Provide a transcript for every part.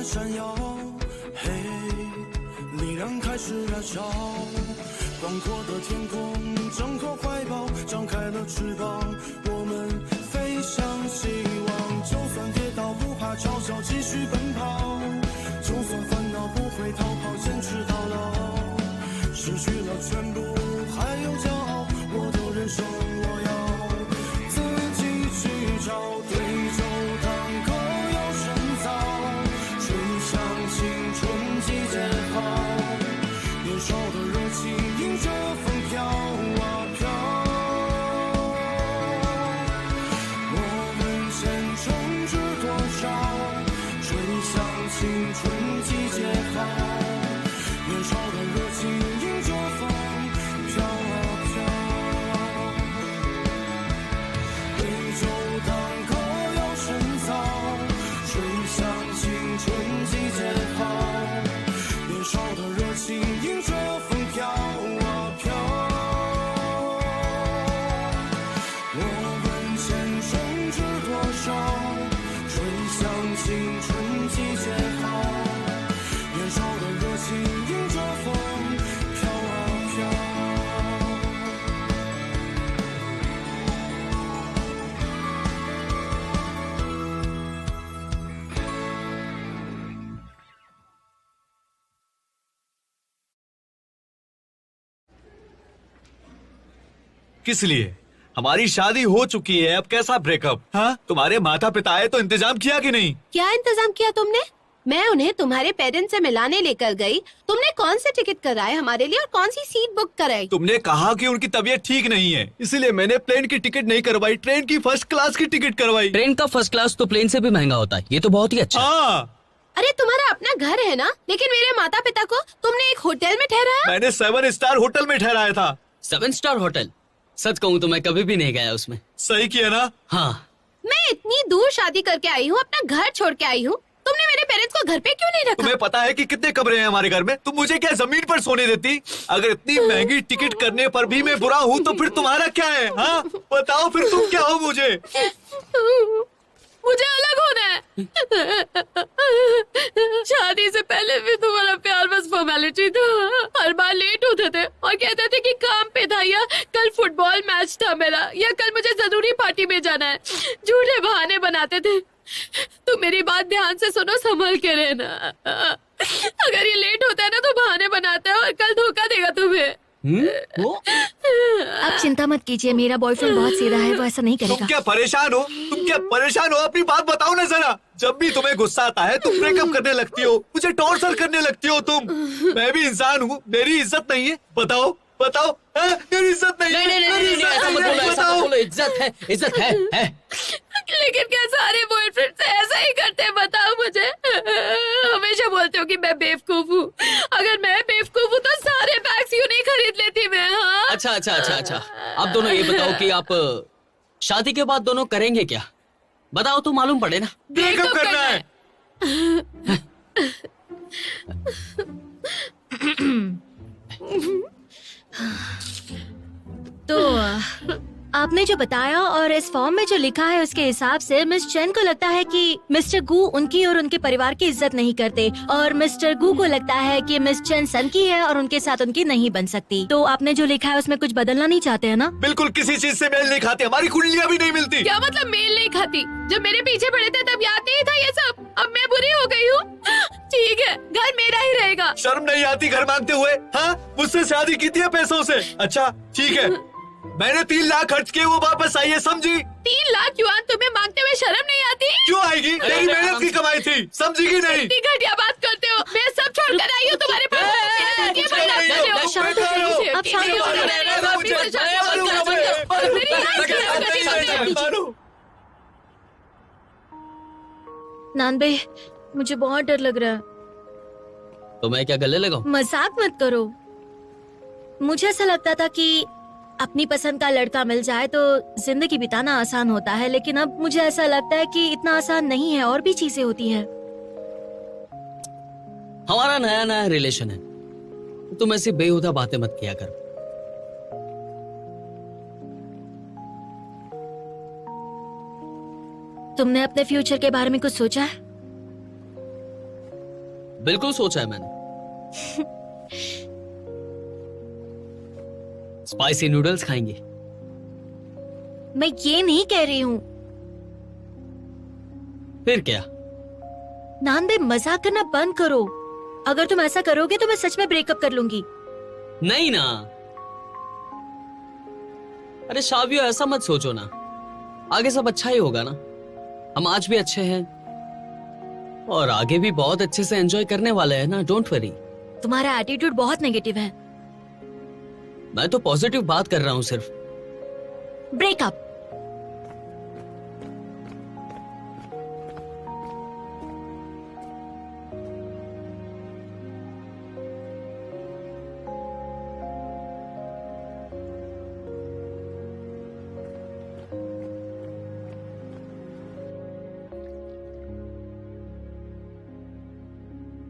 闪耀，嘿，力量开始燃烧，广阔的天空，挣脱怀抱，张开了翅膀，我们飞向希望。就算跌倒不怕嘲笑，继续奔跑，就算烦恼不会逃跑，坚持到老。失去了全部，还有骄傲，我的人生我要自己去找，对酒当歌要深造，吹响青春季节号，年少的热情迎着风飘啊飘，我们前程知多少，吹响青春季节号，年少的热情迎着风飘啊飘，对酒当歌要深造，吹响青春季节号，年少的热情迎着风飘啊飘，我问前生知多少，吹响青春季节号，年少的热情迎着风飘啊飘。किस लिए? हमारी शादी हो चुकी है, अब कैसा ब्रेकअप? हाँ, तुम्हारे माता पिता आए तो इंतजाम किया कि नहीं? क्या इंतजाम किया तुमने? मैं उन्हें तुम्हारे पेरेंट्स से मिलाने लेकर गई। तुमने कौन से टिकट कराए हमारे लिए और कौन सी सीट बुक कराई? तुमने कहा कि उनकी तबीयत ठीक नहीं है, इसीलिए मैंने प्लेन की टिकट नहीं करवाई, ट्रेन की फर्स्ट क्लास की टिकट करवाई। ट्रेन का फर्स्ट क्लास तो प्लेन से भी महंगा होता है, ये तो बहुत ही अच्छा है। हाँ, अरे तुम्हारा अपना घर है ना, लेकिन मेरे माता पिता को तुमने एक होटल में ठहराया। मैंने 7 स्टार होटल में ठहराया था। 7 स्टार होटल? सच कहूँ तो मैं कभी भी नहीं गया उसमें। सही किया ना? हाँ। मैं इतनी दूर शादी करके आई हूँ, अपना घर छोड़ के आई हूँ। तुमने मेरे पेरेंट्स को घर पे क्यों नहीं रखा? तुम्हें पता है कि कितने कमरे हैं हमारे घर में? तुम मुझे क्या जमीन पर सोने देती? अगर इतनी महंगी टिकट करने पर भी मैं बुरा हूँ तो फिर तुम्हारा क्या है? हाँ, बताओ फिर तुम क्या हो मुझे? मुझे अलग होना है। शादी से पहले भी तुम्हारा प्यार बस फॉर्मेलिटी था। हर बार लेट होते थे और कहते थे कि काम पे था, या कल फुटबॉल मैच था मेरा, या कल मुझे जरूरी पार्टी में जाना है। झूठे बहाने बनाते थे। तुम मेरी बात ध्यान से सुनो, संभल के रहना। अगर ये लेट होता है ना तो बहाने बनाता है और कल धोखा देगा तुम्हें। आप चिंता मत कीजिए, मेरा बॉयफ्रेंड बहुत सीधा है, वो ऐसा नहीं तुम करेगा। क्या परेशान हो? तुम क्या परेशान हो? अपनी बात बताओ ना जरा। जब भी तुम्हें गुस्सा आता है तुम ब्रेकअप करने लगती हो, मुझे टॉर्चर करने लगती हो तुम। मैं भी इंसान हूँ, मेरी इज्जत नहीं है? बताओ बताओ, मेरी इज्जत नहीं है? नहीं, ऐसा मत बोलो, ऐसा मत बोलो। इज्जत है। लेकिन क्या सारे बॉयफ्रेंड से ऐसा ही करते हैं? बताओ मुझे। हमेशा बोलते हो कि मैं बेवकूफ हूँ। अगर मैं बेवकूफ हूँ तो सारे बैग्स यूं नहीं खरीद लेती मैं। हाँ? अच्छा। आप दोनों ये बताओ कि आप शादी के बाद दोनों करेंगे क्या? बताओ तो मालूम पड़े ना। ब्रेकअप करना है। तो आपने जो बताया और इस फॉर्म में जो लिखा है उसके हिसाब से मिस चेन को लगता है कि मिस्टर गू उनकी और उनके परिवार की इज्जत नहीं करते, और मिस्टर गू को लगता है कि मिस चेन सन की है और उनके साथ उनकी नहीं बन सकती। तो आपने जो लिखा है उसमें कुछ बदलना नहीं चाहते हैं ना? बिल्कुल किसी चीज से मेल नहीं खाते, हमारी कुंडलियाँ भी नहीं मिलती। क्या मतलब मेल नहीं खाती? जब मेरे पीछे पड़े थे तब याद नहीं था ये सब? अब मैं बुरी हो गई हूँ। ठीक है, घर मेरा ही रहेगा। शर्म नहीं आती घर मांगते हुए? हाँ, मुझसे शादी की थी पैसों से। अच्छा ठीक है, मैंने 3 लाख खर्च किए, वो वापस आई है, समझी? 3 लाख युआन तुम्हें मांगते हुए शर्म नहीं आती? क्यों आएगी? मेरी मेहनत की कमाई थी, समझी कि नहीं? इतनी घटिया बात करते हो। मैं सब छोड़कर आई हूँ तुम्हारे पास। नानबे, मुझे बहुत डर लग रहा है। तो मैं क्या गले लगाऊं? मजाक मत करो। मुझे ऐसा लगता था कि अपनी पसंद का लड़का मिल जाए तो जिंदगी बिताना आसान होता है, लेकिन अब मुझे ऐसा लगता है कि इतना आसान नहीं है, और भी चीजें होती है। हमारा नया नया रिलेशन है, तुम ऐसी बेहुदा बातें मत किया करो। तुमने अपने फ्यूचर के बारे में कुछ सोचा है? बिल्कुल सोचा है मैंने। स्पाइसी नूडल्स खाएंगे। मैं ये नहीं कह रही हूँ। फिर क्या? नांदे, मजाक करना बंद करो। अगर तुम ऐसा करोगे तो मैं सच में ब्रेकअप कर लूंगी। नहीं ना। अरे शावियो, ऐसा मत सोचो ना। आगे सब अच्छा ही होगा ना। हम आज भी अच्छे हैं और आगे भी बहुत अच्छे से एंजॉय करने वाले हैं ना। Don't worry. तुम्हारा एटीट्यूड बहुत नेगेटिव है। मैं तो पॉजिटिव बात कर रहा हूँ सिर्फ। ब्रेकअप।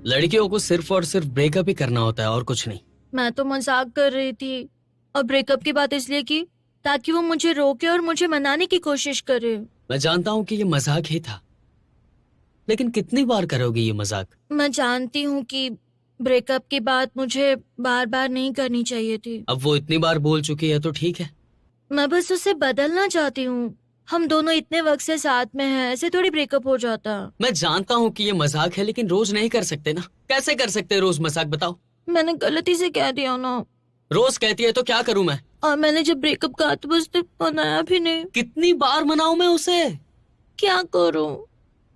लड़कियों को सिर्फ और सिर्फ ब्रेकअप ही करना होता है और कुछ नहीं। मैं तो मजाक कर रही थी और ब्रेकअप की बात इसलिए की ताकि वो मुझे रोके और मुझे मनाने की कोशिश करे। मैं जानता हूँ कि ये मजाक ही था, लेकिन कितनी बार करोगी ये मजाक? मैं जानती हूँ कि ब्रेकअप की बात मुझे बार बार नहीं करनी चाहिए थी। अब वो इतनी बार बोल चुकी है तो ठीक है। मैं बस उसे बदलना चाहती हूँ। हम दोनों इतने वक्त से साथ में हैं, ऐसे थोड़ी ब्रेकअप हो जाता। मैं जानता हूँ कि ये मजाक है, लेकिन रोज नहीं कर सकते ना। कैसे कर सकते रोज मजाक, बताओ? मैंने गलती से कह दिया ना। रोज कहती है तो क्या करूँ मैं? और मैंने जब ब्रेकअप कहा तो उसने मनाया भी नहीं। कितनी बार मनाऊं मैं उसे? क्या करूँ?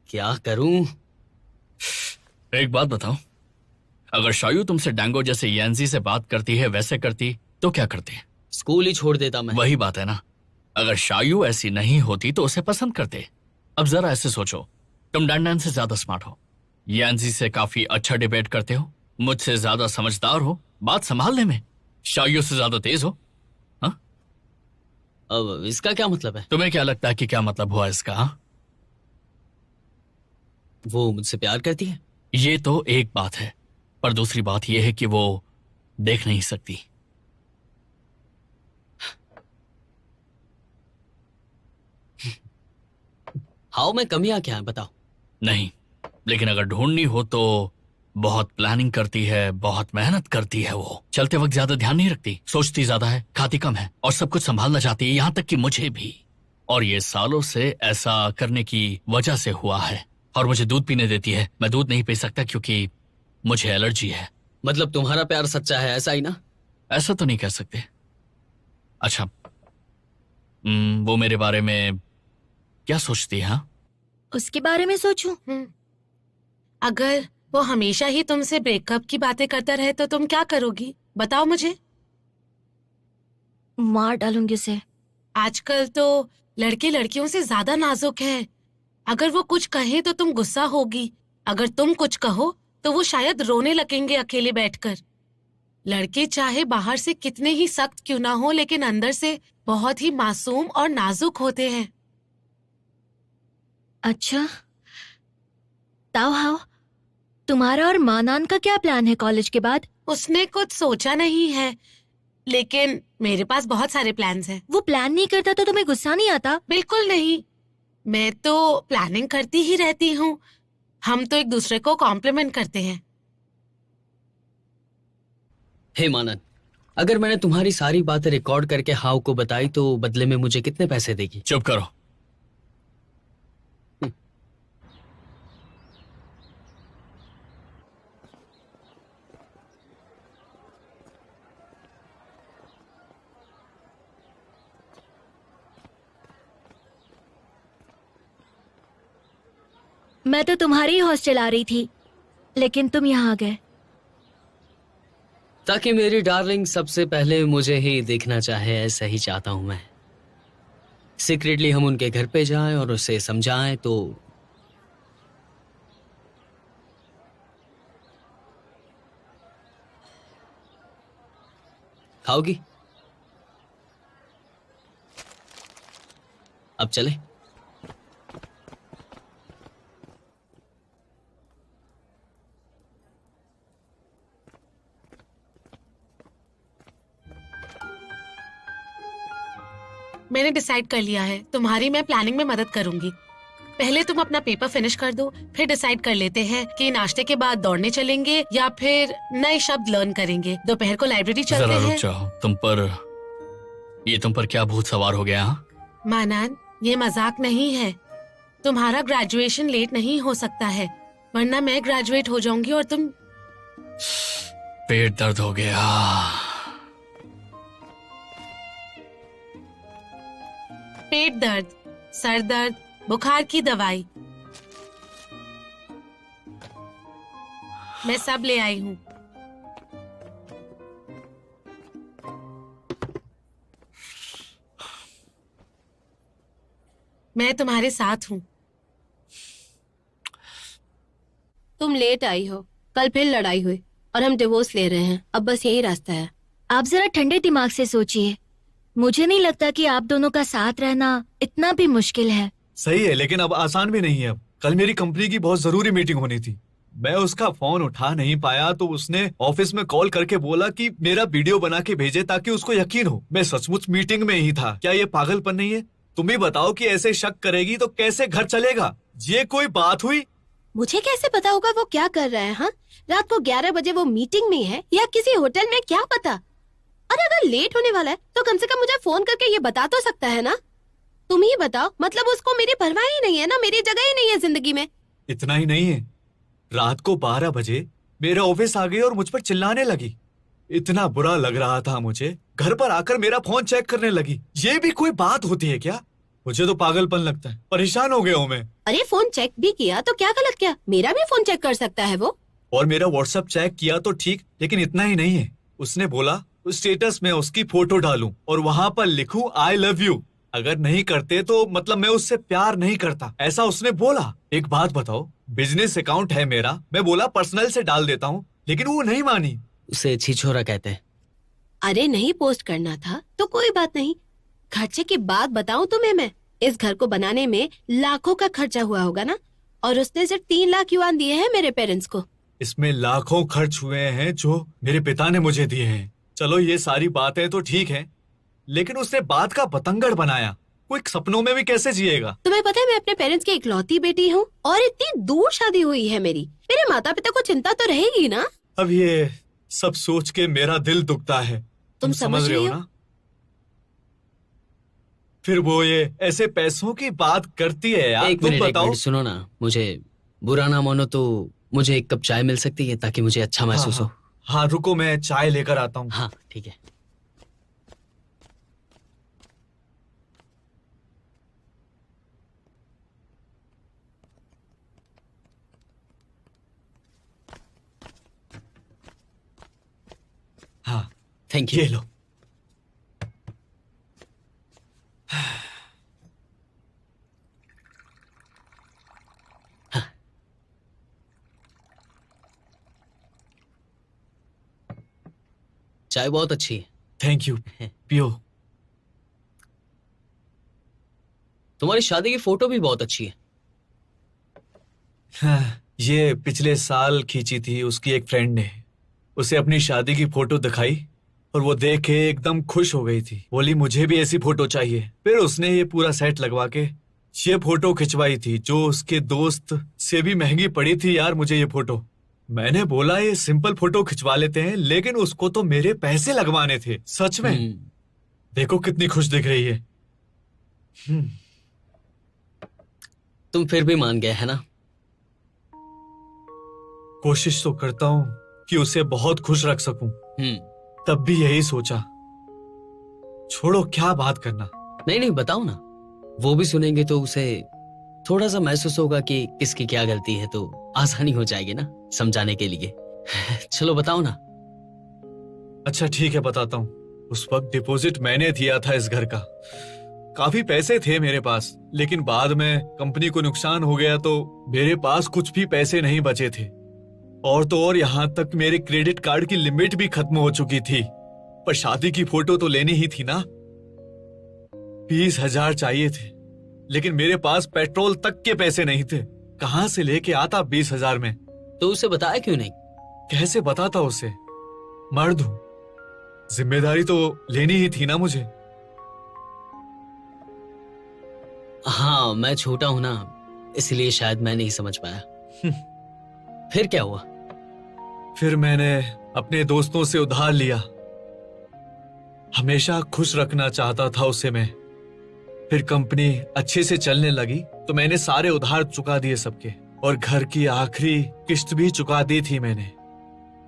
क्या करूँ? एक बात बताओ, अगर शायू तुमसे डैंगो जैसे यांजी से बात करती है वैसे करती तो क्या करती? स्कूल ही छोड़ देता मैं। वही बात है ना। अगर शायू ऐसी नहीं होती तो उसे पसंद करते। अब जरा ऐसे सोचो, तुम डैंडन से ज्यादा स्मार्ट हो, यांजी से काफी अच्छा डिबेट करते हो, मुझसे ज्यादा समझदार हो, बात संभालने में शायू से ज्यादा तेज हो। हाँ? अब इसका क्या मतलब है? तुम्हें क्या लगता है कि क्या मतलब हुआ इसका? हाँ? वो मुझसे प्यार करती है। ये तो एक बात है, पर दूसरी बात यह है कि वो देख नहीं सकती। हाउ में कमियां क्या है बताओ? नहीं, लेकिन अगर ढूंढनी हो तो बहुत प्लानिंग करती है, बहुत मेहनत करती है। वो चलते वक्त ज्यादा ध्यान नहीं रखती, सोचती ज्यादा है, खाती कम है और सब कुछ संभालना चाहती है, यहाँ तक कि मुझे भी। और ये सालों से ऐसा करने की वजह से हुआ है। और मुझे दूध पीने देती है, मैं दूध नहीं पी सकता क्योंकि मुझे एलर्जी है। मतलब तुम्हारा प्यार सच्चा है, ऐसा ही ना? ऐसा तो नहीं कह सकते। अच्छा, वो मेरे बारे में क्या सोचती है? हाँ? उसके बारे में सोचूं? अगर वो हमेशा ही तुमसे ब्रेकअप की बातें करता रहे तो तुम क्या करोगी, बताओ मुझे। मार डालूंगी उसे। आजकल तो लड़के लड़कियों से ज्यादा नाजुक हैं। अगर वो कुछ कहे तो तुम गुस्सा होगी, अगर तुम कुछ कहो तो वो शायद रोने लगेंगे अकेले बैठकर। लड़के चाहे बाहर से कितने ही सख्त क्यों ना हो, लेकिन अंदर से बहुत ही मासूम और नाजुक होते हैं। अच्छा, ताओ हाओ, तुम्हारा और मानान का क्या प्लान है कॉलेज के बाद? उसने कुछ सोचा नहीं है, लेकिन मेरे पास बहुत सारे प्लान्स हैं। वो प्लान नहीं करता तो तुम्हें गुस्सा नहीं आता? बिल्कुल नहीं, मैं तो प्लानिंग करती ही रहती हूँ। हम तो एक दूसरे को कॉम्प्लीमेंट करते हैं। हे मानन, अगर मैंने तुम्हारी सारी बातें रिकॉर्ड करके हाउ को बताई तो बदले में मुझे कितने पैसे देगी? चुप करो। मैं तो तुम्हारी हॉस्टल आ रही थी, लेकिन तुम यहाँ आ गए। ताकि मेरी डार्लिंग सबसे पहले मुझे ही देखना चाहे, ऐसा ही चाहता हूं मैं। सीक्रेटली हम उनके घर पे जाएं और उसे समझाएं तो खाओगी? अब चले? मैंने डिसाइड कर लिया है, तुम्हारी मैं प्लानिंग में मदद करूंगी। पहले तुम अपना पेपर फिनिश कर दो, फिर डिसाइड कर लेते हैं कि नाश्ते के बाद दौड़ने चलेंगे या फिर नए शब्द लर्न करेंगे। दोपहर को लाइब्रेरी चलते जरा रुक हैं। जाओ, तुम पर क्या भूत सवार हो गया? हाँ? मानान, ये मजाक नहीं है। तुम्हारा ग्रेजुएशन लेट नहीं हो सकता है, वरना मैं ग्रेजुएट हो जाऊंगी और तुम। पेट दर्द हो गया। पेट दर्द, सर दर्द, बुखार की दवाई मैं सब ले आई हूँ। मैं तुम्हारे साथ हूँ। तुम लेट आई हो, कल फिर लड़ाई हुई और हम डिवोर्स ले रहे हैं। अब बस यही रास्ता है। आप जरा ठंडे दिमाग से सोचिए। मुझे नहीं लगता कि आप दोनों का साथ रहना इतना भी मुश्किल है। सही है, लेकिन अब आसान भी नहीं है। अब कल मेरी कंपनी की बहुत जरूरी मीटिंग होनी थी, मैं उसका फोन उठा नहीं पाया तो उसने ऑफिस में कॉल करके बोला कि मेरा वीडियो बना के भेजे ताकि उसको यकीन हो मैं सचमुच मीटिंग में ही था। क्या ये पागलपन नहीं है? तुम ही बताओ कि ऐसे शक करेगी तो कैसे घर चलेगा? ये कोई बात हुई? मुझे कैसे पता होगा वो क्या कर रहा है? हाँ, रात को 11 बजे वो मीटिंग में है या किसी होटल में, क्या पता। और अगर लेट होने वाला है तो कम से कम मुझे फोन करके ये बता तो सकता है ना। तुम ही बताओ, मतलब उसको मेरी परवाह ही नहीं है ना, मेरी जगह ही नहीं है जिंदगी में। इतना ही नहीं है, रात को 12 बजे मेरे ऑफिस आ गई और मुझ पर चिल्लाने लगी। इतना बुरा लग रहा था मुझे, घर पर आकर मेरा फोन चेक करने लगी। ये भी कोई बात होती है क्या? मुझे तो पागलपन लगता है, परेशान हो गया हूँ मैं। अरे फोन चेक भी किया तो क्या गलत किया? मेरा भी फोन चेक कर सकता है वो। और मेरा व्हाट्सएप चेक किया तो ठीक, लेकिन इतना ही नहीं है। उसने बोला उस स्टेटस में उसकी फोटो डालूं और वहाँ पर लिखूं आई लव यू। अगर नहीं करते तो मतलब मैं उससे प्यार नहीं करता, ऐसा उसने बोला। एक बात बताओ, बिजनेस अकाउंट है मेरा, मैं बोला पर्सनल से डाल देता हूँ, लेकिन वो नहीं मानी। उसे छिछोरा कहते हैं। अरे नहीं पोस्ट करना था तो कोई बात नहीं। खर्चे की बात बताऊं तुम्हें मैं, इस घर को बनाने में लाखों का खर्चा हुआ होगा ना, और उसने सिर्फ 3 लाख युआन दिए हैं मेरे पेरेंट्स को। इसमें लाखों खर्च हुए हैं जो मेरे पिता ने मुझे दिए हैं। चलो ये सारी बातें तो ठीक है, लेकिन उसने बात का बतंगड़ बनाया। कोई सपनों में भी कैसे जिएगा? तुम्हें पता है मैं अपने पेरेंट्स की इकलौती बेटी हूँ और इतनी दूर शादी हुई है मेरी। मेरे माता पिता को चिंता तो रहेगी ना। अब ये सब सोच के मेरा दिल दुखता है। तुम समझ रहे हो ना? फिर वो ये ऐसे पैसों की बात करती है यार। एक तुम मिनट बताओ। सुनो ना, मुझे बुरा ना मानो तो मुझे एक कप चाय मिल सकती है ताकि मुझे अच्छा महसूस हो। हाँ रुको, मैं चाय लेकर आता हूँ। हाँ ठीक है। हाँ थैंक यू। ये लो। चाय बहुत अच्छी है। थैंक यू, पियो। तुम्हारी शादी की फोटो भी बहुत अच्छी है। हाँ, ये पिछले साल खींची थी उसकी एक फ्रेंड ने। उसे अपनी शादी की फोटो दिखाई और वो देख के एकदम खुश हो गई थी। बोली मुझे भी ऐसी फोटो चाहिए। फिर उसने ये पूरा सेट लगवा के ये फोटो खिंचवाई थी, जो उसके दोस्त से भी महंगी पड़ी थी यार मुझे ये फोटो। मैंने बोला ये सिंपल फोटो खिंचवा लेते हैं, लेकिन उसको तो मेरे पैसे लगवाने थे। सच में देखो कितनी खुश दिख रही है। तुम फिर भी मान गए है ना? कोशिश तो करता हूँ कि उसे बहुत खुश रख सकूं। तब भी यही सोचा, छोड़ो क्या बात करना। नहीं नहीं बताओ ना, वो भी सुनेंगे तो उसे थोड़ा सा महसूस होगा कि किसकी क्या गलती है, तो आसानी हो जाएगी ना समझाने के लिए। चलो बताओ ना। अच्छा ठीक है बताता हूँ। उस वक्त डिपॉजिट मैंने दिया था इस घर का। काफी पैसे थे मेरे पास, लेकिन बाद में कंपनी को नुकसान हो गया तो मेरे पास कुछ भी पैसे नहीं बचे थे। और तो और यहाँ तक मेरे क्रेडिट कार्ड की लिमिट भी खत्म हो चुकी थी। पर शादी की फोटो तो लेनी ही थी ना। 20,000 चाहिए थे, लेकिन मेरे पास पेट्रोल तक के पैसे नहीं थे। कहाँ से लेके आता 20,000 में? तो उसे बताया क्यों नहीं? कैसे बताता उसे? मर्द हूं, जिम्मेदारी तो लेनी ही थी ना मुझे। हाँ मैं छोटा हूं ना, इसलिए शायद मैं नहीं समझ पाया। फिर क्या हुआ? फिर मैंने अपने दोस्तों से उधार लिया। हमेशा खुश रखना चाहता था उसे मैं। फिर कंपनी अच्छे से चलने लगी तो मैंने सारे उधार चुका दिए सबके, और घर की आखिरी किस्त भी चुका दी थी मैंने।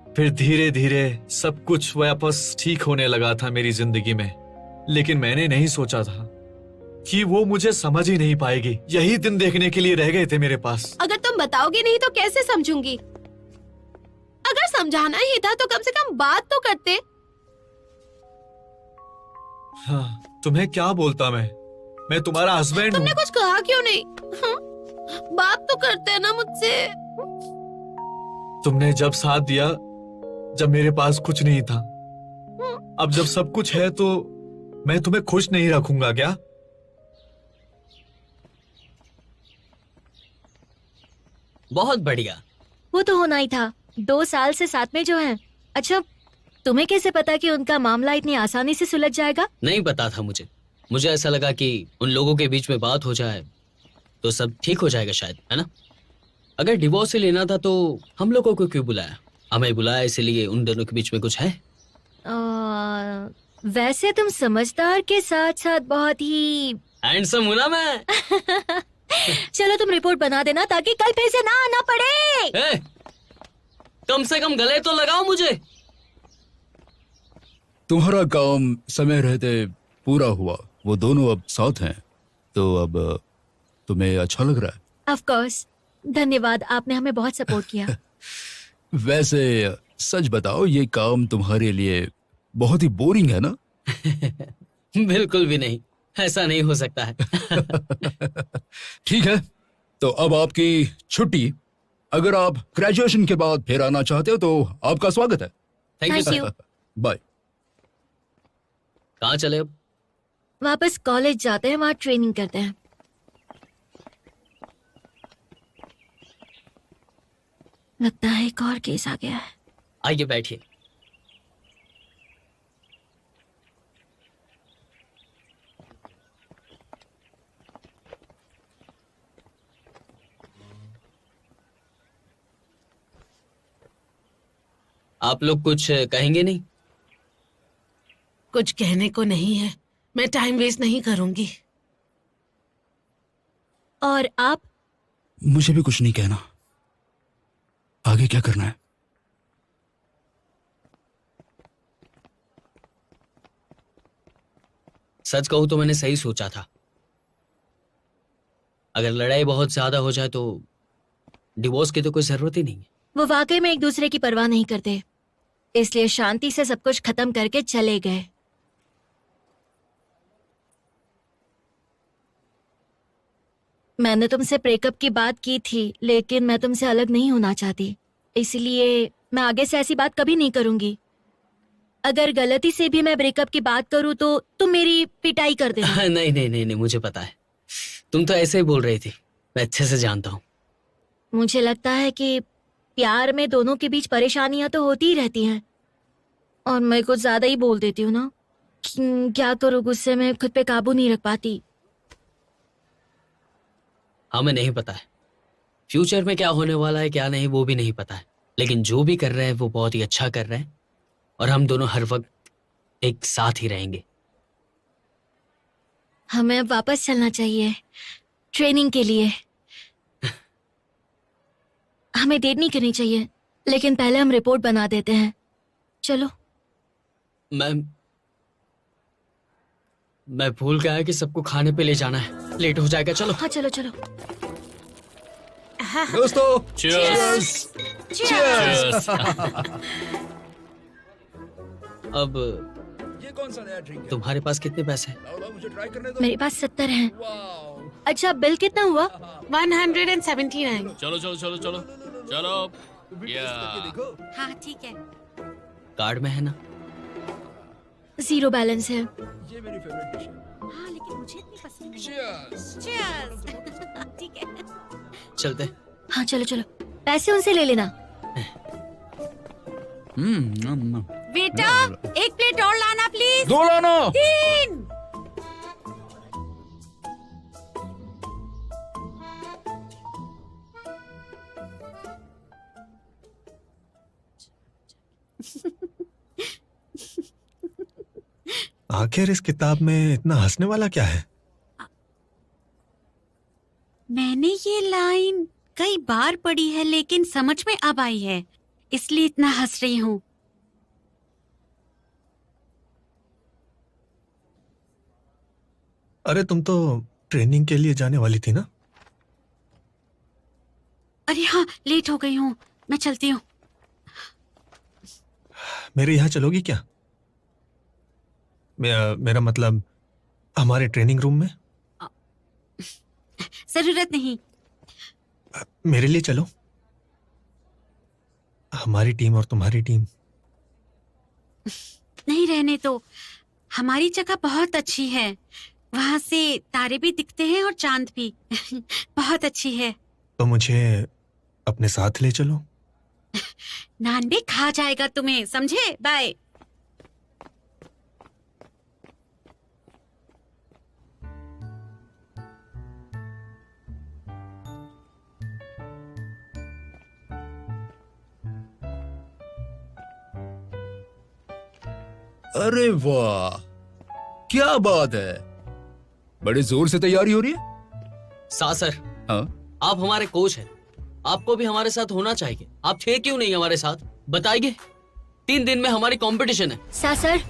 फिर धीरे धीरे सब कुछ वापस ठीक होने लगा था मेरी जिंदगी में। लेकिन मैंने नहीं सोचा था कि वो मुझे समझ ही नहीं पाएगी। यही दिन देखने के लिए रह गए थे मेरे पास। अगर तुम बताओगे नहीं तो कैसे समझूंगी? अगर समझाना ही था तो कम से कम बात तो करते। हाँ, तुम्हें क्या बोलता मैं तुम्हारा हस्बैंड हूँ। तुमने कुछ कहा क्यों नहीं? हाँ? बात तो करते ना मुझसे। तुमने जब साथ दिया जब मेरे पास कुछ नहीं था। अब जब सब कुछ है तो मैं तुम्हें खुश नहीं रखूंगा क्या? बहुत बढ़िया। वो तो होना ही था। 2 साल से साथ में जो है। अच्छा, तुम्हें कैसे पता कि उनका मामला इतनी आसानी से सुलझ जाएगा? नहीं पता था मुझे ऐसा लगा कि उन लोगों के बीच में बात हो जाए तो सब ठीक हो जाएगा शायद, है ना? अगर डिवोर्स ही लेना था तो हम लोगों को क्यों बुलाया? हमें बुलाया इसलिए उन दोनों के बीच में कुछ है? वैसे तुम समझदार के साथ साथ बहुत ही हैंडसम हूं ना मैं। चलो तुम रिपोर्ट बना देना ताकि कल फिर से ना आना पड़े। ए, कम से कम गले तो लगाओ मुझे। तुम्हारा काम समय रहते पूरा हुआ। वो दोनों अब साथ हैं, तो अब तुम्हें अच्छा लग रहा है? ऑफ कोर्स, धन्यवाद, आपने हमें बहुत सपोर्ट किया। वैसे सच बताओ, ये काम तुम्हारे लिए बहुत ही बोरिंग है ना? बिल्कुल भी नहीं, ऐसा नहीं हो सकता है। ठीक है, तो अब आपकी छुट्टी। अगर आप ग्रेजुएशन के बाद फिर आना चाहते हो तो आपका स्वागत है। Thank Thank you. you. Bye. कहाँ चले अब? वापस कॉलेज जाते हैं, वहाँ ट्रेनिंग करते हैं। लगता है एक और केस आ गया है। आइए बैठिए। आप लोग कुछ कहेंगे नहीं? कुछ कहने को नहीं है। मैं टाइम वेस्ट नहीं करूंगी। और आप? मुझे भी कुछ नहीं कहना। आगे क्या करना है? सच कहूं तो मैंने सही सोचा था। अगर लड़ाई बहुत ज्यादा हो जाए तो डिवोर्स की तो कोई जरूरत ही नहीं है। वो वाकई में एक दूसरे की परवाह नहीं करते, इसलिए शांति से सब कुछ खत्म करके चले गए। मैंने तुमसे ब्रेकअप की बात की थी, लेकिन मैं तुमसे अलग नहीं होना चाहती, इसलिए मैं आगे से ऐसी बात कभी नहीं करूंगी। अगर गलती से भी मैं ब्रेकअप की बात करूं तो तुम मेरी पिटाई कर देना। नहीं नहीं नहीं नहीं, मुझे पता है। तुम तो ऐसे ही बोल रही थी, मैं अच्छे से जानता हूँ। मुझे लगता है कि प्यार में दोनों के बीच परेशानियां तो होती ही रहती हैं, और मैं कुछ ज्यादा ही बोल देती हूँ ना। क्या करूँ, गुस्से में खुद पे काबू नहीं रख पाती। हमें नहीं पता है फ्यूचर में क्या होने वाला है, क्या नहीं, वो भी नहीं पता है। लेकिन जो भी कर रहे हैं वो बहुत ही अच्छा कर रहे हैं, और हम दोनों हर वक्त एक साथ ही रहेंगे। हमें अब वापस चलना चाहिए ट्रेनिंग के लिए। हमें देर नहीं करनी चाहिए, लेकिन पहले हम रिपोर्ट बना देते हैं। चलो। मैं भूल गया कि सबको खाने पे ले जाना है, लेट हो जाएगा। चलो। हाँ चलो चलो। दोस्तों, Cheers! cheers! अब ये कौन सा नया ड्रिंक है? तुम्हारे पास कितने पैसे हैं? लाओ, मुझे ट्राई करने दो। मेरे पास 70 हैं। वाओ। अच्छा, बिल कितना हुआ? 179। चलो चलो चलो चलो चलो। या हाँ ठीक है। कार्ड में है ना? 0 बैलेंस है। ये मेरी फेवरेट डिश है। हाँ, लेकिन मुझे इतनी पसंद नहीं। Cheers! ठीक है। चलते। हाँ चलो चलो, पैसे उनसे ले लेना। बेटा, एक प्लेट और लाना प्लीज। 2 लाना। 3। आखिर इस किताब में इतना हंसने वाला क्या है? मैंने ये लाइन कई बार पढ़ी है लेकिन समझ में अब आई है, इसलिए इतना हंस रही हूँ। अरे तुम तो ट्रेनिंग के लिए जाने वाली थी ना? अरे हाँ, लेट हो गई हूँ, मैं चलती हूँ। मेरे यहाँ चलोगी क्या? मेरा मतलब हमारे ट्रेनिंग रूम में। जरूरत नहीं। मेरे लिए चलो, हमारी टीम और तुम्हारी टीम। नहीं, रहने तो। हमारी जगह बहुत अच्छी है, वहां से तारे भी दिखते हैं और चांद भी। बहुत अच्छी है। तो मुझे अपने साथ ले चलो। नान भी खा जाएगा तुम्हें, समझे? बाय। अरे वाह, क्या बात है, बड़े जोर से तैयारी हो रही है। सर, हाँ? आप हमारे कोच हैं, आपको भी हमारे साथ होना चाहिए। आप थे क्यों नहीं हमारे साथ, बताइए? 3 दिन में हमारी कंपटीशन है। सर,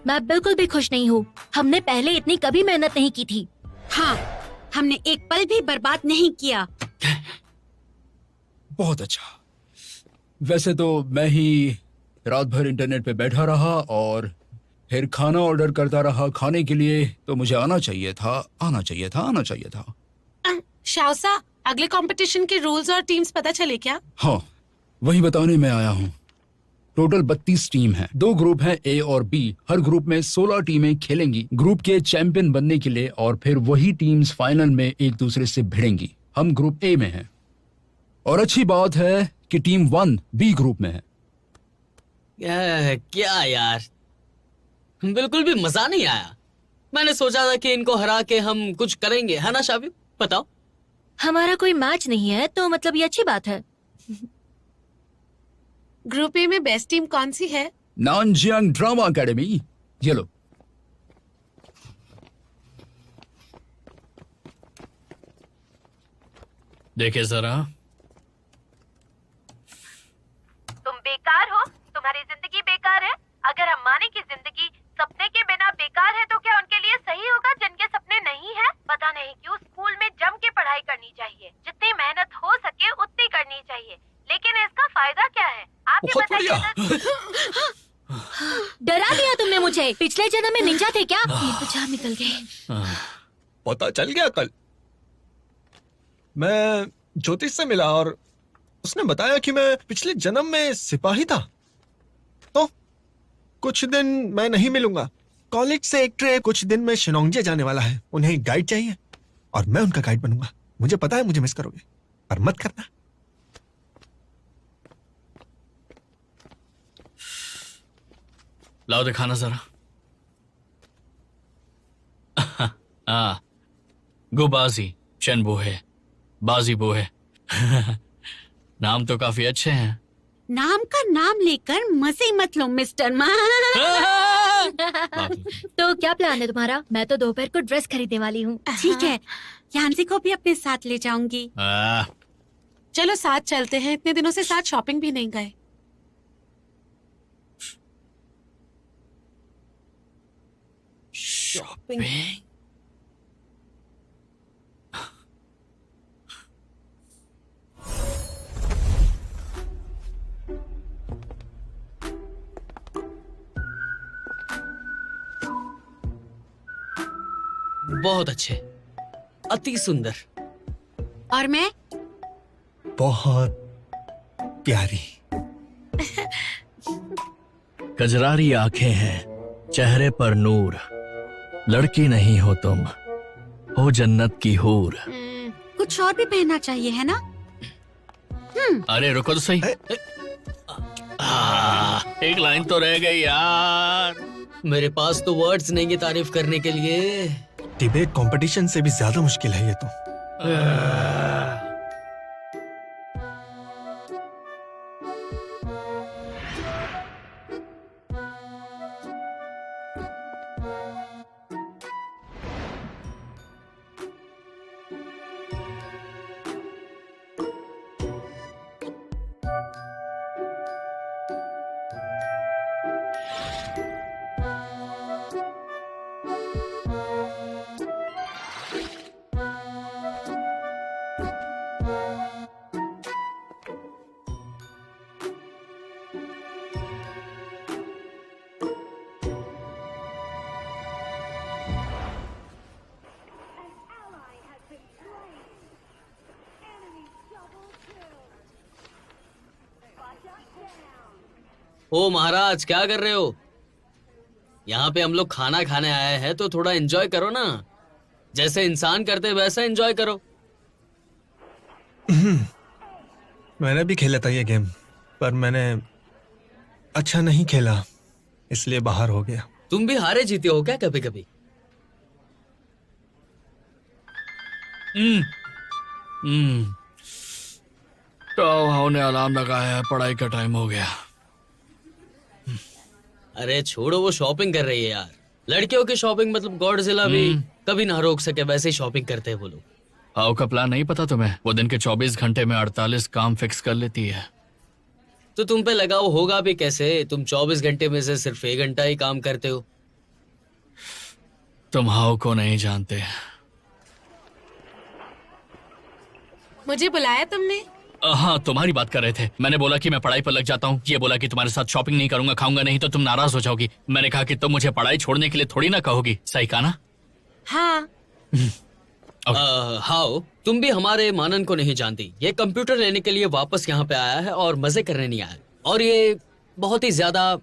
मैं बिल्कुल भी खुश नहीं हूँ। हमने पहले इतनी कभी मेहनत नहीं की थी। हाँ, हमने एक पल भी बर्बाद नहीं किया। बहुत अच्छा। वैसे तो मैं ही रात भर इंटरनेट पे बैठा रहा और फिर खाना ऑर्डर करता रहा खाने के लिए, तो मुझे आना चाहिए था। शाओसा, अगले कंपटीशन के रूल्स और टीम्स पता चले क्या? हाँ, वही बताने मैं आया हूँ। टोटल 32 टीम है, 2 ग्रुप हैं, ए और बी। हर ग्रुप में 16 टीमें खेलेंगी ग्रुप के चैंपियन बनने के लिए, और फिर वही टीम्स फाइनल में एक दूसरे से भिड़ेंगी। हम ग्रुप ए में हैं, और अच्छी बात है कि टीम 1 बी ग्रुप में है। क्या यार, बिल्कुल भी मजा नहीं आया। मैंने सोचा था कि इनको हरा के हम कुछ करेंगे, है ना शाबी? बताओ। हमारा कोई मैच नहीं है तो मतलब ये अच्छी बात है। ग्रुप ए में बेस्ट टीम कौन सी है? नानजियांग ड्रामा एकेडमी। ये लो। देखे जरा। तुम बेकार हो, तुम्हारी जिंदगी बेकार है। अगर हम माने की जिंदगी सपने के बिना बेकार है तो क्या उनके लिए सही होगा जिनके सपने नहीं है? पता नहीं क्यों स्कूल में जम के पढ़ाई करनी चाहिए, जितनी मेहनत हो सके उतनी करनी चाहिए, लेकिन इसका फायदा क्या है? आप ही बताइए। डरा दिया तुमने मुझे। पिछले जन्म में निंजा थे क्या? ये तो जान निकल गए। पता चल गया कल। मैं ज्योतिष से मिला और उसने बताया कि मैं पिछले जन्म में सिपाही था। तो कुछ दिन मैं नहीं मिलूंगा। कॉलेज से एक ट्रे कुछ दिन में शिनोंगजे जाने वाला है, उन्हें गाइड चाहिए और मैं उनका गाइड बनूंगा। मुझे पता है मुझे मिस करोगे, पर मत करना। लाओ दिखाना जरा। गुबाजी चैनबो है, बाजी बो है। नाम तो काफी अच्छे हैं। नाम का नाम लेकर मजे मत लो मिस्टर मा। तो क्या प्लान है तुम्हारा? मैं तो दोपहर को ड्रेस खरीदने वाली हूँ। ठीक है, यांसी को भी अपने साथ ले जाऊंगी। चलो साथ चलते हैं, इतने दिनों से साथ शॉपिंग भी नहीं गए। शॉपिंग? बहुत अच्छे, अति सुंदर। और मैं? बहुत प्यारी। कजरारी आंखें हैं, चेहरे पर नूर। लड़की नहीं हो तुम, हो जन्नत की हूर। कुछ और भी पहनना चाहिए, है ना? अरे रुको तो सही। एक लाइन तो रह गई यार। मेरे पास तो वर्ड्स नहीं है तारीफ करने के लिए। डिबेट कंपटीशन से भी ज्यादा मुश्किल है ये तो। ओ महाराज, क्या कर रहे हो? यहाँ पे हम लोग खाना खाने आए हैं तो थोड़ा एंजॉय करो ना। जैसे इंसान करते वैसा एंजॉय करो। मैंने भी खेला था ये गेम, पर मैंने अच्छा नहीं खेला, इसलिए बाहर हो गया। तुम भी हारे जीते हो क्या कभी कभी? टाओ ने अलार्म लगाया है, पढ़ाई का टाइम हो गया। अरे छोड़ो, वो शॉपिंग कर रही है यार। लड़कियों की शॉपिंग मतलब गॉडजिला भी कभी ना रोक सके वैसे ही शॉपिंग करते हैं वो लोग। हाउ का प्लान नहीं पता तुम्हें? वो दिन के 24 घंटे में 48 काम फिक्स कर लेती है। तो तुम पे लगाव होगा भी कैसे? तुम 24 घंटे में से सिर्फ 1 घंटा ही काम करते हो। तुम हाउ को नहीं जानते। मुझे बुलाया तुमने? हाँ, तुम्हारी बात कर रहे थे। मैंने बोला कि मैं पढ़ाई पर लग जाता हूँ। ये बोला कि तुम्हारे साथ शॉपिंग नहीं करूंगा, खाऊंगा नहीं तो तुम नाराज हो जाओगी। मैंने कहा कि तुम मुझे पढ़ाई छोड़ने के लिए थोड़ी ना कहोगी। सही कहा ना? हाँ। हाउ, तुम भी हमारे मानन को नहीं जानती। ये कंप्यूटर लेने के लिए वापस यहाँ पे आया है और मजे करने नहीं आया। और ये बहुत ही ज्यादा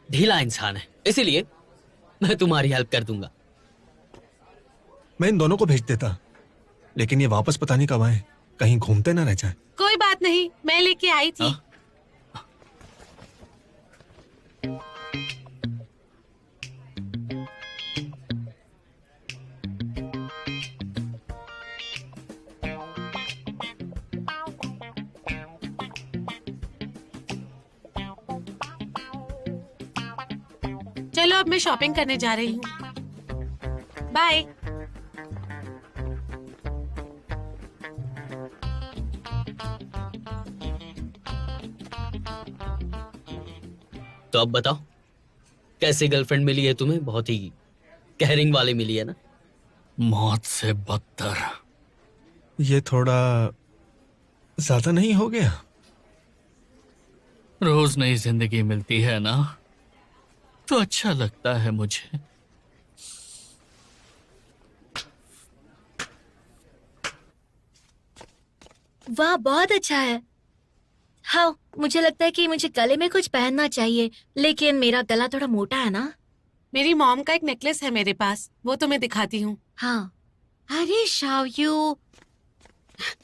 ढीला इंसान है, इसीलिए मैं तुम्हारी हेल्प कर दूंगा। मैं इन दोनों को भेज देता, लेकिन ये वापस पता नहीं कब आए, कहीं घूमते ना रह जाए। कोई बात नहीं, मैं लेके आई थी। चलो अब मैं शॉपिंग करने जा रही हूँ। बाय। तो अब बताओ, कैसी गर्लफ्रेंड मिली है तुम्हें? बहुत ही केयरिंग वाली मिली है ना? मौत से बदतर। ये थोड़ा ज्यादा नहीं हो गया? रोज नई जिंदगी मिलती है ना, तो अच्छा लगता है मुझे। वाह, बहुत अच्छा है। हाँ, मुझे लगता है कि मुझे गले में कुछ पहनना चाहिए, लेकिन मेरा गला थोड़ा मोटा है ना। मेरी मॉम का एक नेकलेस है मेरे पास, वो तुम्हें दिखाती हूँ। हाँ। अरे शाओयू,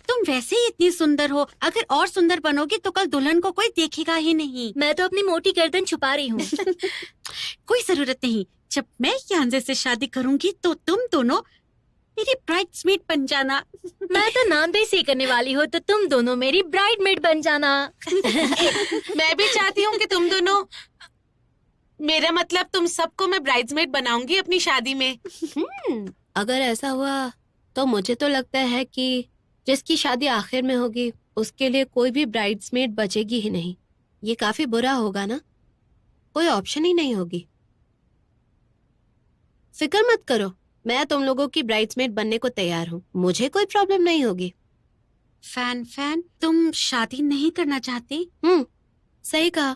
तुम वैसे ही इतनी सुंदर हो। अगर और सुंदर बनोगी तो कल दुल्हन को कोई देखेगा ही नहीं। मैं तो अपनी मोटी गर्दन छुपा रही हूँ। कोई जरूरत नहीं। जब मैं यांजे से शादी करूंगी तो तुम दोनों मेरी ब्राइड्समेड बन जाना। मैं तो नाम भी सी करने वाली हूँ, तो तुम दोनों मेरी ब्राइडमेड बन जाना। मैं भी चाहती हूँ कि तुम दोनों, मेरा मतलब तुम सबको मैं ब्राइड्समेड बनाऊंगी अपनी शादी में। अगर ऐसा हुआ तो मुझे तो लगता है कि जिसकी शादी आखिर में होगी उसके लिए कोई भी ब्राइड्समेड बचेगी ही नहीं। ये काफी बुरा होगा ना, कोई ऑप्शन ही नहीं होगी। फिक्र मत करो, मैं तुम लोगों की ब्राइड्समेड बनने को तैयार हूँ, मुझे कोई प्रॉब्लम नहीं होगी। फैन फैन, तुम शादी नहीं करना चाहती? सही कहा।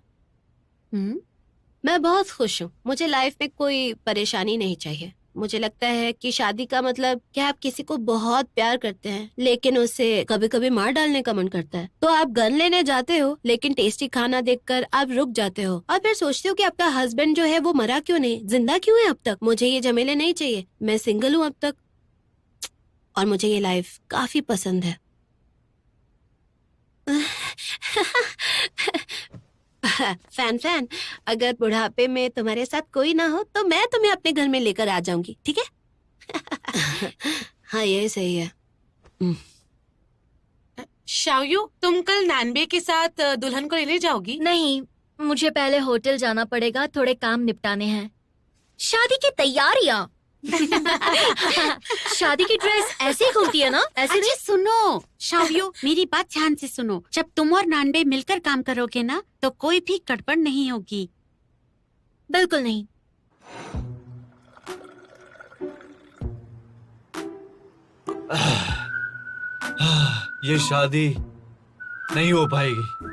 मैं बहुत खुश हूँ, मुझे लाइफ में कोई परेशानी नहीं चाहिए। मुझे लगता है कि शादी का मतलब कि आप किसी को बहुत प्यार करते हैं लेकिन उसे कभी कभी मार डालने का मन करता है। तो आप गन लेने जाते हो लेकिन टेस्टी खाना देखकर आप रुक जाते हो और फिर सोचते हो कि आपका हस्बैंड जो है वो मरा क्यों नहीं, जिंदा क्यों है अब तक। मुझे ये झमेले नहीं चाहिए, मैं सिंगल हूँ अब तक और मुझे ये लाइफ काफी पसंद है। फैन फैन, अगर बुढ़ापे में तुम्हारे साथ कोई ना हो तो मैं तुम्हें अपने घर में लेकर आ जाऊंगी, ठीक है? हाँ, ये सही है। शाओयू, तुम कल नानबे के साथ दुल्हन को लेने जाओगी? नहीं, मुझे पहले होटल जाना पड़ेगा, थोड़े काम निपटाने हैं। शादी की तैयारियां। शादी की ड्रेस ऐसे ही होती है ना? ऐसे अच्छा सुनो शाओयू, मेरी बात ध्यान से सुनो। जब तुम और नानबे मिलकर काम करोगे ना तो कोई भी गड़बड़ नहीं होगी। बिल्कुल नहीं। ये शादी नहीं हो पाएगी।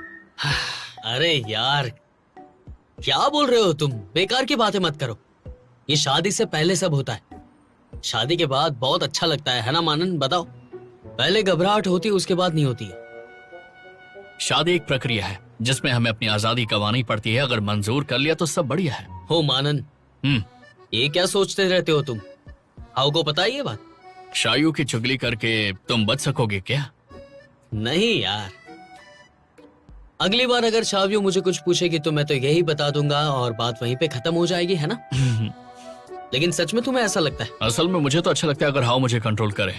अरे यार, क्या बोल रहे हो तुम? बेकार की बातें मत करो। ये शादी से पहले सब होता है, शादी के बाद बहुत अच्छा लगता है ना मानन? बताओ, पहले घबराहट होती है, उसके बाद नहीं होती है। शादी एक प्रक्रिया है, जिसमें हमें अपनी आजादी गंवानी पड़ती है। अगर मंजूर कर लिया तो सब बढ़िया है। हो मानन, ये क्या सोचते रहते हो तुम? हाउ को पता है ये बात? शायू की चुगली करके तुम बच सकोगे क्या? नहीं यार, अगली बार अगर शावियो मुझे कुछ पूछेगी तो मैं तो यही बता दूंगा और बात वहीं पे खत्म हो जाएगी, है ना? लेकिन सच में तुम्हें ऐसा लगता है? असल में मुझे तो अच्छा लगता है अगर हाउ मुझे कंट्रोल करे।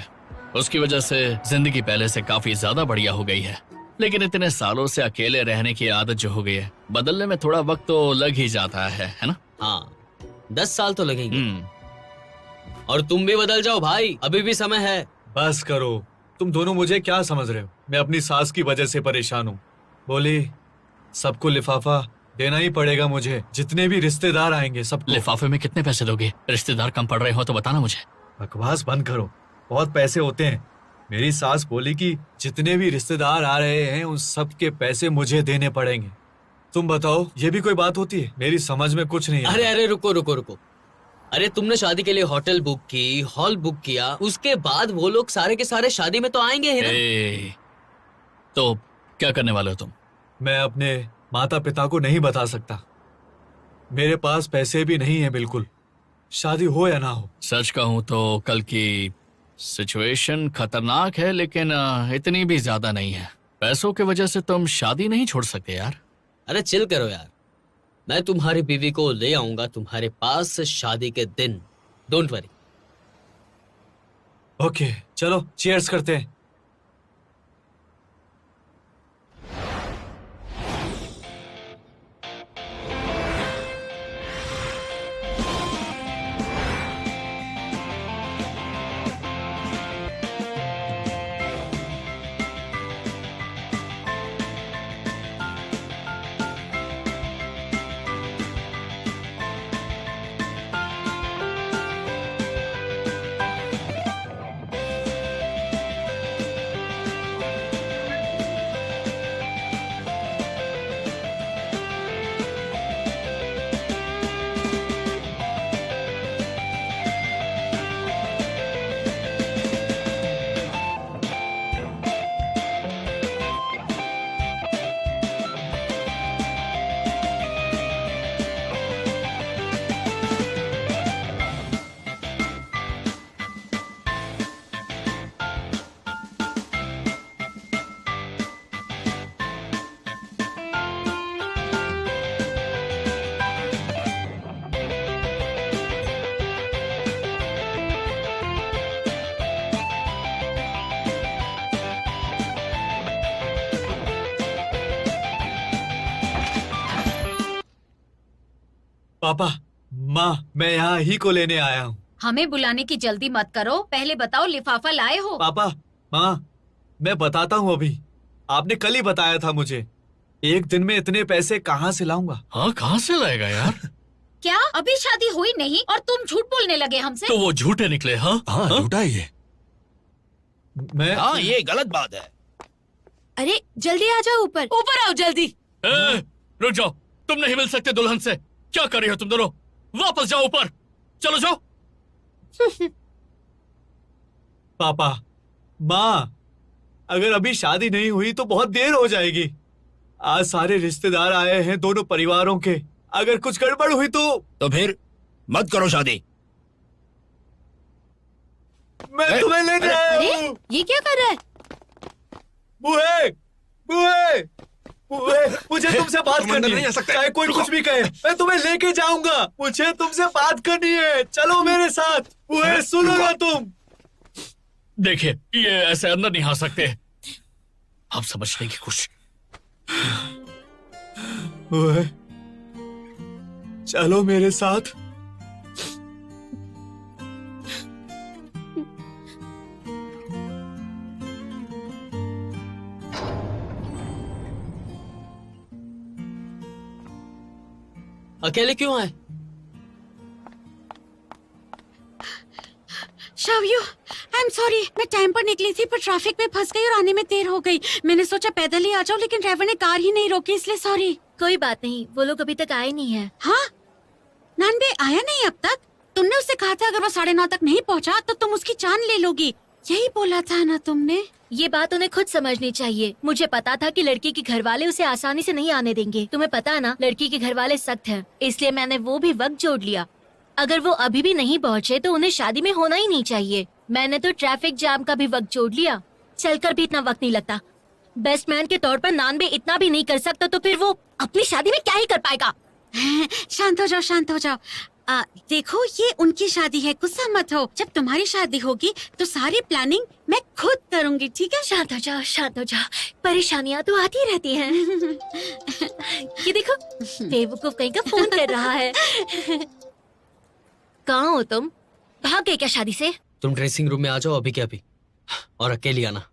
उसकी वजह से जिंदगी पहले से काफी ज्यादा बढ़िया हो गई है। लेकिन इतने सालों से अकेले रहने की आदत जो हो गई है, बदलने में थोड़ा वक्त तो लग ही जाता है ना? हाँ, 10 साल तो लगेंगे। और तुम भी बदल जाओ भाई, अभी भी समय है। बस करो, तुम दोनों मुझे क्या समझ रहे हो? मैं अपनी सास की वजह से परेशान हूँ। बोली सबको लिफाफा देना ही पड़ेगा मुझे, जितने भी रिश्तेदार आएंगे सबको। लिफाफे में कितने पैसे दोगे? रिश्तेदार कम पड़ रहे हो तो बताना मुझे। बकवास बंद करो, बहुत पैसे होते हैं। मेरी सास बोली कि जितने भी रिश्तेदार आ रहे हैं उन सब के पैसे मुझे देने पड़ेंगे। तुम बताओ, ये भी कोई बात होती है? मेरी समझ में कुछ नहीं। अरे अरे रुको रुको रुको, अरे तुमने शादी के लिए होटल बुक की, हॉल बुक किया, उसके बाद वो लोग सारे के सारे शादी में तो आएंगे ही ना। तो क्या करने वाले हो तुम? मैं अपने माता पिता को नहीं बता सकता। मेरे पास पैसे भी नहीं है बिल्कुल, शादी हो या ना हो। सच कहूं तो कल की सिचुएशन खतरनाक है, लेकिन इतनी भी ज्यादा नहीं है। पैसों की वजह से तुम शादी नहीं छोड़ सकते यार। अरे चिल करो यार, मैं तुम्हारी बीवी को ले आऊंगा तुम्हारे पास शादी के दिन। Don't worry. ओके चलो चीयर्स करते हैं। पापा, माँ, मैं यहाँ ही को लेने आया हूँ। हमें बुलाने की जल्दी मत करो, पहले बताओ लिफाफा लाए हो? पापा, माँ, मैं बताता हूँ अभी। आपने कल ही बताया था मुझे। एक दिन में इतने पैसे कहाँ से लाऊंगा? हाँ, कहाँ से लाएगा यार? क्या अभी शादी हुई नहीं और तुम झूठ बोलने लगे हमसे? तो वो झूठे निकले। हाँ हाँ, झूठा है ये। मैं हाँ, ये गलत बात है। अरे जल्दी आ जाओ ऊपर। ऊपर आओ जल्दी। रुक जाओ, तुम नहीं मिल सकते दुल्हन से। क्या कर रही हो तुम दोनों? वापस जाओ ऊपर, चलो जाओ। पापा, माँ, अगर अभी शादी नहीं हुई तो बहुत देर हो जाएगी। आज सारे रिश्तेदार आए हैं दोनों परिवारों के। अगर कुछ गड़बड़ हुई तो फिर मत करो शादी। मैं तुम्हें लेने आया हूँ। ये क्या कर रहा है? बुए, बुए, बुए, मुझे तुमसे बात करनी है। चाहे कोई कुछ भी कहे, मैं तुम्हें लेके जाऊंगा। मुझे तुमसे बात करनी है, चलो मेरे साथ। बुए, सुनो ना तुम। देखिए, ये ऐसे अंदर नहीं आ सकते। आप समझने की कोशिश। बुए, चलो मेरे साथ। अकेले क्यों आए? शावियो, आई एम सॉरी, मैं टाइम पर निकली थी पर ट्रैफिक में फंस गई और आने में देर हो गई। मैंने सोचा पैदल ही आ जाऊं, लेकिन ड्राइवर ने कार ही नहीं रोकी, इसलिए सॉरी। कोई बात नहीं, वो लोग अभी तक आए नहीं है। हाँ, नानबे आया नहीं अब तक? तुमने उससे कहा था अगर वो 9:30 तक नहीं पहुंचा तो तुम उसकी जान ले लोगी। यही बोला था ना तुमने? ये बात उन्हें खुद समझनी चाहिए। मुझे पता था कि लड़की के घर वाले उसे आसानी से नहीं आने देंगे। तुम्हें पता है ना, लड़की के घर वाले सख्त हैं, इसलिए मैंने वो भी वक्त जोड़ लिया। अगर वो अभी भी नहीं पहुँचे तो उन्हें शादी में होना ही नहीं चाहिए। मैंने तो ट्रैफिक जाम का भी वक्त जोड़ लिया। चलकर भी इतना वक्त नहीं लगता। बेस्ट मैन के तौर पर नानबे इतना भी नहीं कर सकता तो फिर वो अपनी शादी में क्या ही कर पाएगा। शांत हो जाओ, शांत हो जाओ। देखो, ये उनकी शादी है, गुस्सा मत हो। जब तुम्हारी शादी होगी तो सारी प्लानिंग मैं खुद करूंगी, ठीक है? शांत हो जाओ, शांत हो जाओ। परेशानियाँ तो आती रहती हैं। ये देखो, बेवकूफ कहीं का फोन कर रहा है। कहाँ हो तुम? भाग गए क्या शादी से? तुम ड्रेसिंग रूम में आ जाओ अभी के अभी, और अकेली आना।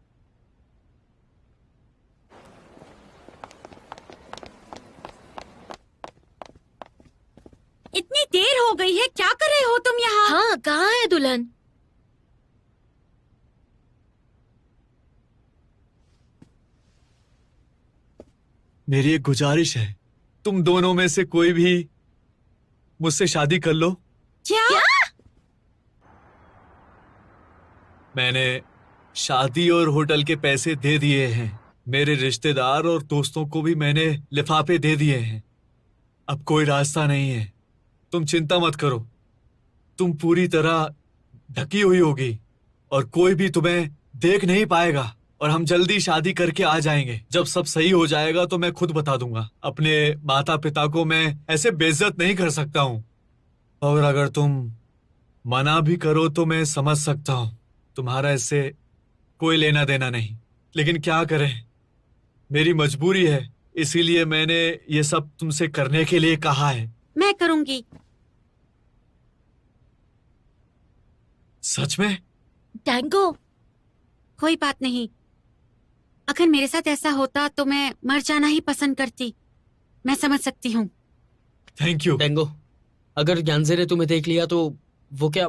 इतनी देर हो गई है, क्या कर रहे हो तुम यहाँ? हाँ, कहाँ है दुल्हन? मेरी एक गुजारिश है, तुम दोनों में से कोई भी मुझसे शादी कर लो। क्या? मैंने शादी और होटल के पैसे दे दिए हैं। मेरे रिश्तेदार और दोस्तों को भी मैंने लिफाफे दे दिए हैं। अब कोई रास्ता नहीं है। तुम चिंता मत करो। तुम पूरी तरह ढकी हुई होगी और कोई भी तुम्हें देख नहीं पाएगा, और हम जल्दी शादी करके आ जाएंगे। जब सब सही हो जाएगा तो मैं खुद बता दूंगा। अपने माता पिता को मैं ऐसे बेइज्जत नहीं कर सकता हूँ, और अगर तुम मना भी करो तो मैं समझ सकता हूँ। तुम्हारा इससे कोई लेना देना नहीं, लेकिन क्या करें, मेरी मजबूरी है। इसीलिए मैंने ये सब तुमसे करने के लिए कहा है। मैं करूंगी। सच में? टैंगो, कोई बात नहीं। अगर मेरे साथ ऐसा होता तो मैं मर जाना ही पसंद करती। मैं समझ सकती हूँ। Thank you. डेंगो, अगर यांजे ने तुम्हें देख लिया तो वो क्या?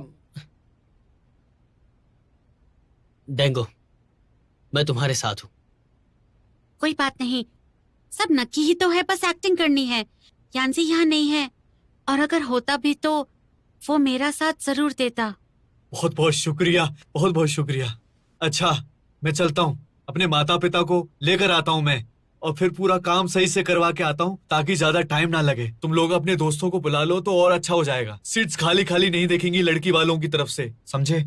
डेंगो, मैं तुम्हारे साथ हूँ। कोई बात नहीं, सब नक्की ही तो है, बस एक्टिंग करनी है। यांजी यहाँ नहीं है, और अगर होता भी तो वो मेरा साथ जरूर देता। बहुत बहुत शुक्रिया, बहुत बहुत शुक्रिया। अच्छा, मैं चलता हूँ, अपने माता पिता को लेकर आता हूँ मैं, और फिर पूरा काम सही से करवा के आता हूँ ताकि ज्यादा टाइम ना लगे। तुम लोग अपने दोस्तों को बुला लो तो और अच्छा हो जाएगा। सीट्स खाली खाली नहीं देखेंगी लड़की वालों की तरफ से, समझे?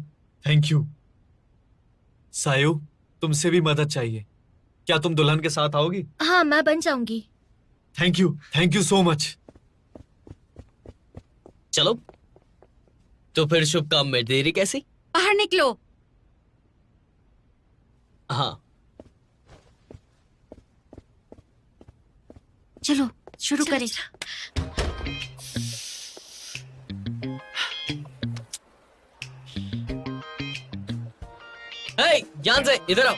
Thank you. सायु, तुमसे भी मदद चाहिए। क्या तुम दुल्हन के साथ आओगी? हाँ, मैं बन जाऊंगी। Thank you so much. चलो, तो फिर शुभ काम में देरी कैसी? बाहर निकलो। हाँ, चलो शुरू करें। हे, यांजे, इधर आओ।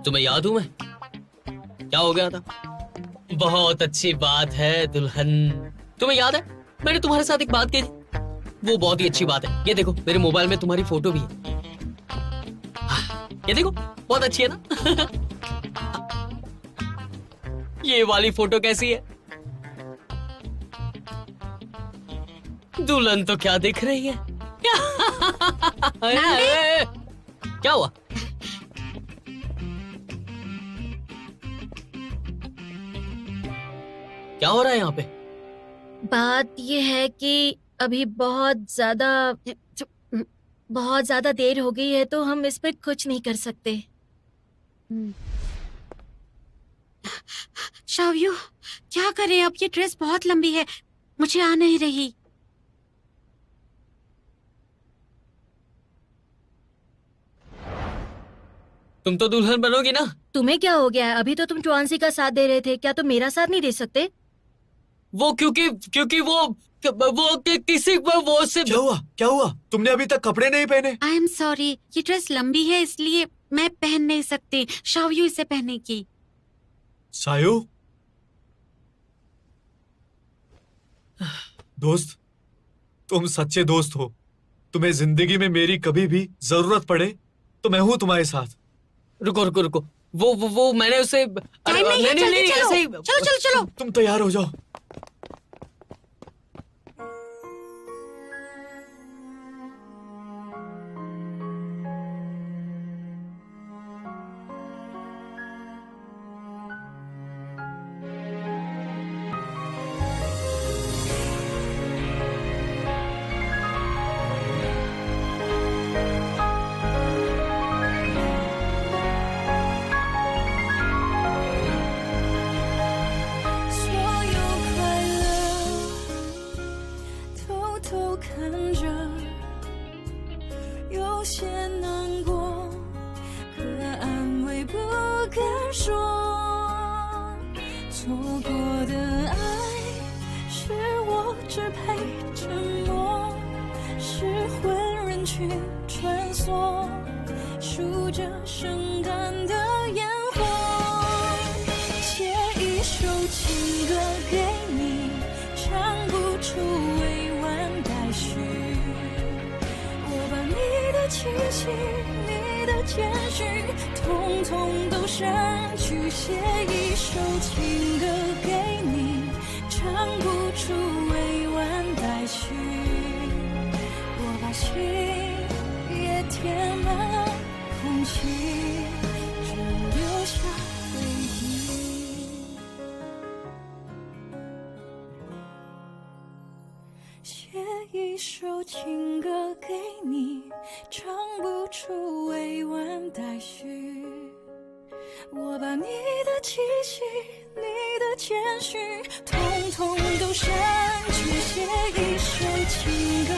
तुम्हें याद हूं मैं? क्या हो गया था? बहुत अच्छी बात है दुल्हन। तुम्हें याद है मैंने तुम्हारे साथ एक बात की थी? वो बहुत ही अच्छी बात है। ये देखो, मेरे मोबाइल में तुम्हारी फोटो भी है। ये देखो, बहुत अच्छी है ना? ये वाली फोटो कैसी है? दुल्हन तो क्या दिख रही है? क्या हुआ? क्या हो रहा है यहाँ पे? बात ये है कि अभी बहुत ज्यादा देर हो गई है, तो हम इसमें कुछ नहीं कर सकते। शाव्यू, क्या करें अब? ये ड्रेस बहुत लंबी है, मुझे आ नहीं रही। तुम तो दुल्हन बनोगी ना? तुम्हें क्या हो गया है? अभी तो तुम ट्वांसी का साथ दे रहे थे, क्या तुम मेरा साथ नहीं दे सकते? वो क्योंकि वो किसी वो से क्या हुआ? तुमने अभी तक कपड़े नहीं पहने? आई एम सॉरी, ये ड्रेस लंबी है इसलिए मैं पहन नहीं सकती। शाव्यू इसे पहनेगी। सायु, दोस्त, तुम सच्चे दोस्त हो। तुम्हें जिंदगी में मेरी कभी भी जरूरत पड़े तो मैं हूँ तुम्हारे साथ। रुको, वो मैंने उसे नहीं, ऐसे ही। चलो। तुम तैयार हो जाओ। 着圣诞的烟火，写一首情歌给你，唱不出委婉待续。我把你的气息，你的简讯，统统都删去，写一首情歌给你，唱不出委婉待续。我把心也填满了空气，只留下回忆。写一首情歌给你，唱不出委婉待续。我把你的气息，你的简讯，统统都删去，写一首情歌